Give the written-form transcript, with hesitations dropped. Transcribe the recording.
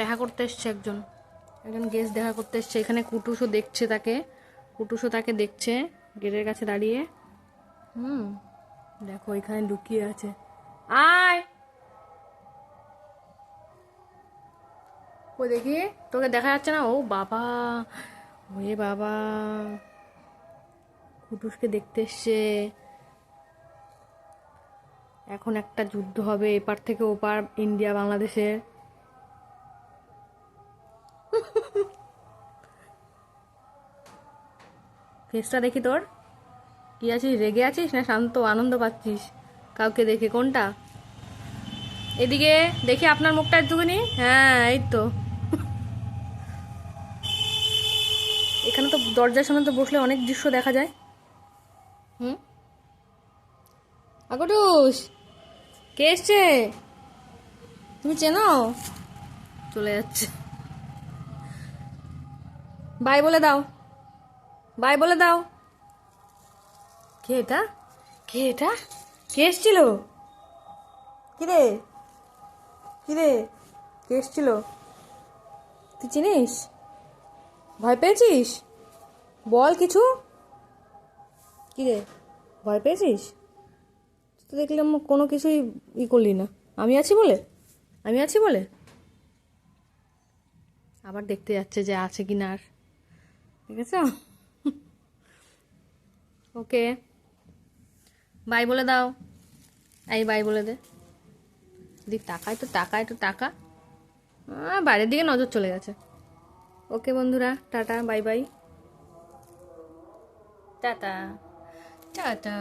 দেখা করতে এসছে একজন গেস্ট দেখা করতে এসছে এখানে। কুটুসও দেখছে তাকে দেখছে গেটের কাছে দাঁড়িয়ে। দেখো এখানে লুকিয়ে আছে। আয় ও দেখি, তোকে দেখা যাচ্ছে না? ও বাবা, ওরে বাবা, কুটুসকে দেখতে এসছে। এখন একটা যুদ্ধ হবে এপার থেকে ওপার, ইন্ডিয়া বাংলাদেশের। ফেসটা দেখি তোর, কি আছিস? রেগে আছিস না শান্ত আনন্দ পাচ্ছিস কাউকে দেখে? কোনটা? এদিকে দেখি আপনার মুখটা একটুখানি। হ্যাঁ এই তো। এখানে তো দরজার সামনে তো বসলে অনেক দৃশ্য দেখা যায়। আগটুস, কে এসছে? তুমি চেনো? চলে যাচ্ছে। বাই বলে দাও, বাই বলে দাও। কে এটা? কে এটা? কে এসছিল? কিরে কিরে, কে এসছিল? তুই চিনিস? ভয় পেয়েছিস? বল কিছু। কিরে, ভয় পেয়েছিস? তো দেখলাম কোনো কিছুই করলি না। আমি আছি বলে, আমি আছি বলে আবার দেখতে যাচ্ছে যে আছে কিনা। আর ঠিক আছে, ওকে বাই বলে দাও। এই বাই বলে দে। দিক তাকায় তো, তাকায় তো, টাকা বাইরের দিকে নজর চলে গেছে। ওকে বন্ধুরা, tata, bye bye, tata tata.